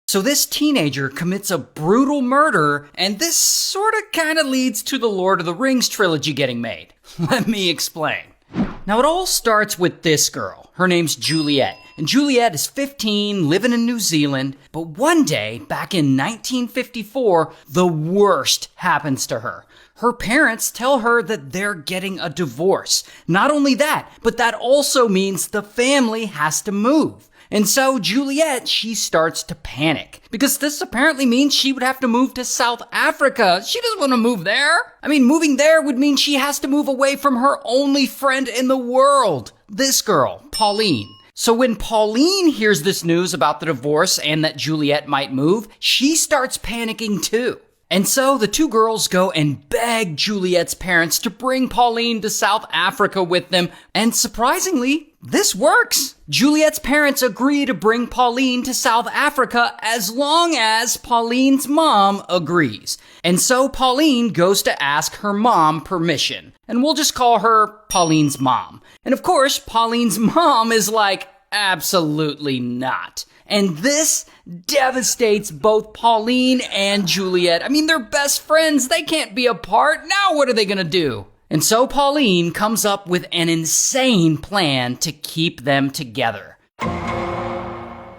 So this teenager commits a brutal murder, and this sorta kinda leads to the Lord of the Rings trilogy getting made. Let me explain. Now it all starts with this girl. Her name's Juliet. And Juliet is 15, living in New Zealand. But one day, back in 1954, the worst happens to her. Her parents tell her that they're getting a divorce. Not only that, but that also means the family has to move. And so Juliet, she starts to panic because this apparently means she would have to move to South Africa. She doesn't want to move there. I mean, moving there would mean she has to move away from her only friend in the world. This girl, Pauline. So when Pauline hears this news about the divorce and that Juliet might move, she starts panicking too. And so the two girls go and beg Juliet's parents to bring Pauline to South Africa with them. And surprisingly, this works. Juliet's parents agree to bring Pauline to South Africa as long as Pauline's mom agrees. And so Pauline goes to ask her mom permission. And we'll just call her Pauline's mom. And of course, Pauline's mom is like, absolutely not. And this devastates both Pauline and Juliet. I mean, they're best friends. They can't be apart. Now what are they gonna do? And so Pauline comes up with an insane plan to keep them together.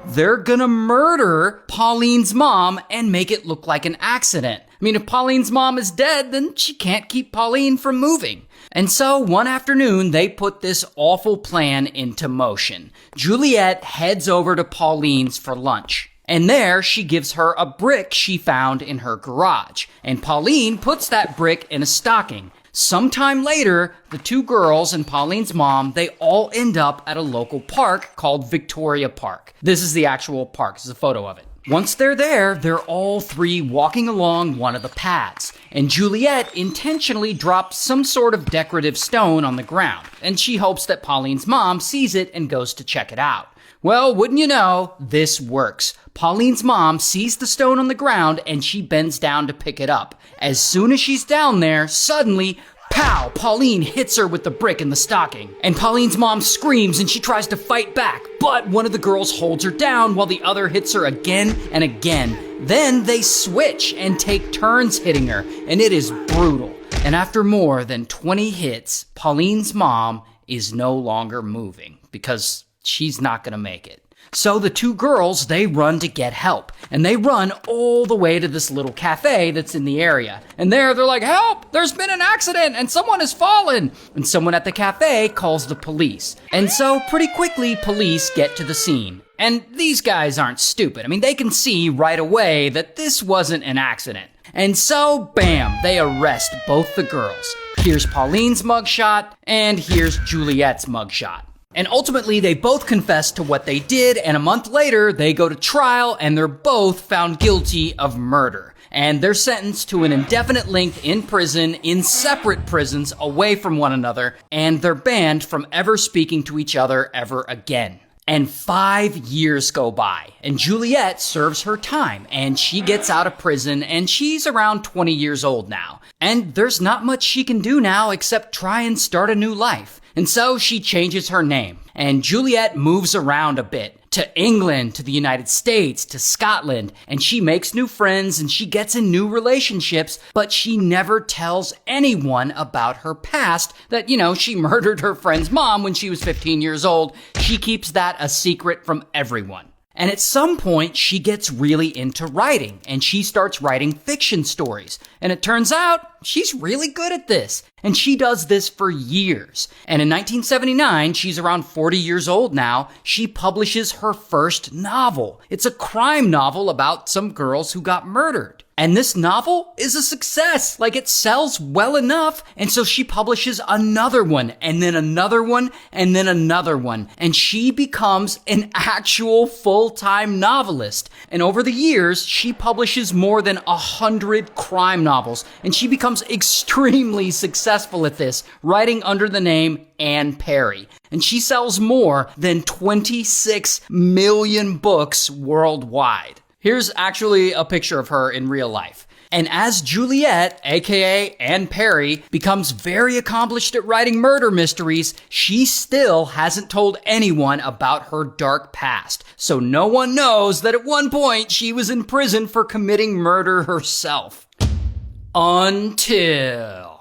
They're gonna murder Pauline's mom and make it look like an accident. I mean, if Pauline's mom is dead, then she can't keep Pauline from moving. And so one afternoon, they put this awful plan into motion. Juliet heads over to Pauline's for lunch. And there, she gives her a brick she found in her garage. And Pauline puts that brick in a stocking. Sometime later, the two girls and Pauline's mom, they all end up at a local park called Victoria Park. This is the actual park. This is a photo of it. Once they're there, they're all three walking along one of the paths. And Juliet intentionally drops some sort of decorative stone on the ground. And she hopes that Pauline's mom sees it and goes to check it out. Well, wouldn't you know, this works. Pauline's mom sees the stone on the ground and she bends down to pick it up. As soon as she's down there, suddenly, pow! Pauline hits her with the brick in the stocking. And Pauline's mom screams and she tries to fight back, but one of the girls holds her down while the other hits her again and again. Then they switch and take turns hitting her, and it is brutal. And after more than 20 hits, Pauline's mom is no longer moving because she's not gonna make it. So the two girls, they run to get help. And they run all the way to this little cafe that's in the area. And there they're like, help! There's been an accident and someone has fallen! And someone at the cafe calls the police. And so pretty quickly, police get to the scene. And these guys aren't stupid. I mean, they can see right away that this wasn't an accident. And so, bam, they arrest both the girls. Here's Pauline's mugshot, and here's Juliet's mugshot. And ultimately, they both confess to what they did, and a month later, they go to trial, and they're both found guilty of murder. And they're sentenced to an indefinite length in prison, in separate prisons, away from one another, and they're banned from ever speaking to each other ever again. And 5 years go by, and Juliet serves her time, and she gets out of prison, and she's around 20 years old now. And there's not much she can do now except try and start a new life. And so she changes her name, and Juliet moves around a bit. To England, to the United States, to Scotland, and she makes new friends and she gets in new relationships, but she never tells anyone about her past, that, she murdered her friend's mom when she was 15 years old. She keeps that a secret from everyone. And at some point, she gets really into writing, and she starts writing fiction stories. And it turns out, she's really good at this. And she does this for years. And in 1979, she's around 40 years old now, she publishes her first novel. It's a crime novel about some girls who got murdered. And this novel is a success. Like, it sells well enough. And so she publishes another one, and then another one, and then another one. And she becomes an actual full-time novelist. And over the years, she publishes more than 100 crime novels. And she becomes extremely successful at this, writing under the name Anne Perry. And she sells more than 26 million books worldwide. Here's actually a picture of her in real life. And as Juliet, aka Anne Perry, becomes very accomplished at writing murder mysteries, she still hasn't told anyone about her dark past. So no one knows that at one point she was in prison for committing murder herself. Until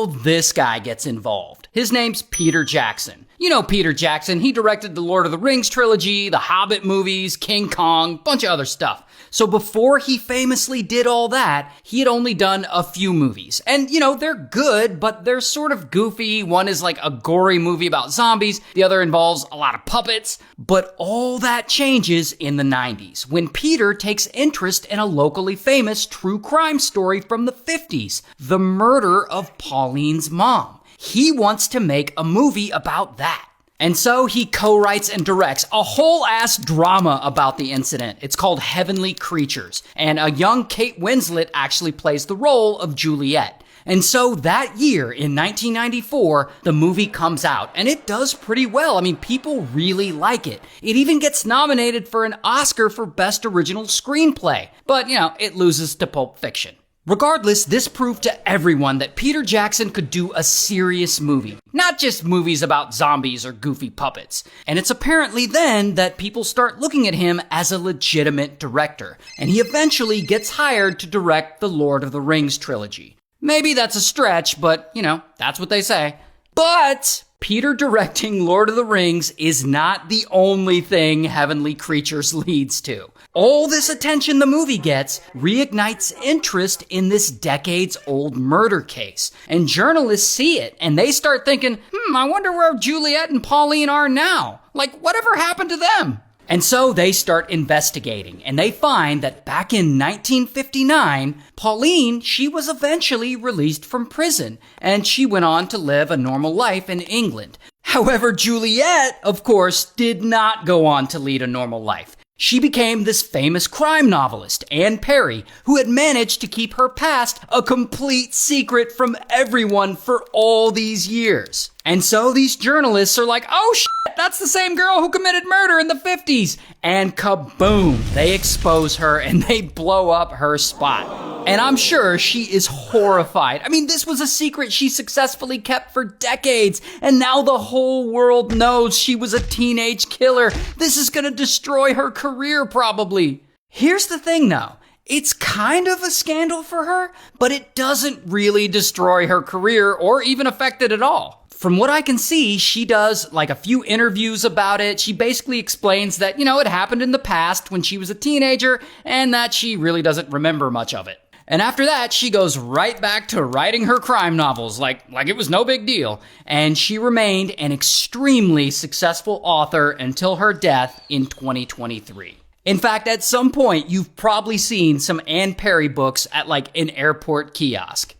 this guy gets involved. His name's Peter Jackson. You know Peter Jackson, he directed the Lord of the Rings trilogy, the Hobbit movies, King Kong, bunch of other stuff. So before he famously did all that, he had only done a few movies. And, they're good, but they're sort of goofy. One is like a gory movie about zombies. The other involves a lot of puppets. But all that changes in the 90s, when Peter takes interest in a locally famous true crime story from the 50s, the murder of Pauline's mom. He wants to make a movie about that. And so he co-writes and directs a whole-ass drama about the incident. It's called Heavenly Creatures, and a young Kate Winslet actually plays the role of Juliet. And so that year, in 1994, the movie comes out, and it does pretty well. I mean, people really like it. It even gets nominated for an Oscar for Best Original Screenplay. But, it loses to Pulp Fiction. Regardless, this proved to everyone that Peter Jackson could do a serious movie, not just movies about zombies or goofy puppets. And it's apparently then that people start looking at him as a legitimate director, and he eventually gets hired to direct the Lord of the Rings trilogy. Maybe that's a stretch, but, that's what they say. But Peter directing Lord of the Rings is not the only thing Heavenly Creatures leads to. All this attention the movie gets reignites interest in this decades-old murder case. And journalists see it, and they start thinking, I wonder where Juliet and Pauline are now. Like, whatever happened to them? And so they start investigating, and they find that back in 1959, Pauline, she was eventually released from prison, and she went on to live a normal life in England. However, Juliet, of course, did not go on to lead a normal life. She became this famous crime novelist, Anne Perry, who had managed to keep her past a complete secret from everyone for all these years. And so these journalists are like, oh shit, that's the same girl who committed murder in the 50s. And kaboom, they expose her and they blow up her spot. And I'm sure she is horrified. I mean, this was a secret she successfully kept for decades, and now the whole world knows she was a teenage killer. This is gonna destroy her career, probably. Here's the thing, though. It's kind of a scandal for her, but it doesn't really destroy her career or even affect it at all. From what I can see, she does like a few interviews about it. She basically explains that, it happened in the past when she was a teenager and that she really doesn't remember much of it. And after that, she goes right back to writing her crime novels like it was no big deal. And she remained an extremely successful author until her death in 2023. In fact, at some point, you've probably seen some Anne Perry books at like an airport kiosk.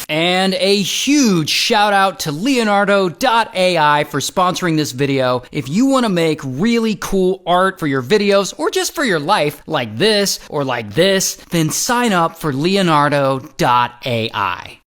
And a huge shout out to Leonardo.ai for sponsoring this video. If you want to make really cool art for your videos or just for your life like this or like this, then sign up for Leonardo.ai.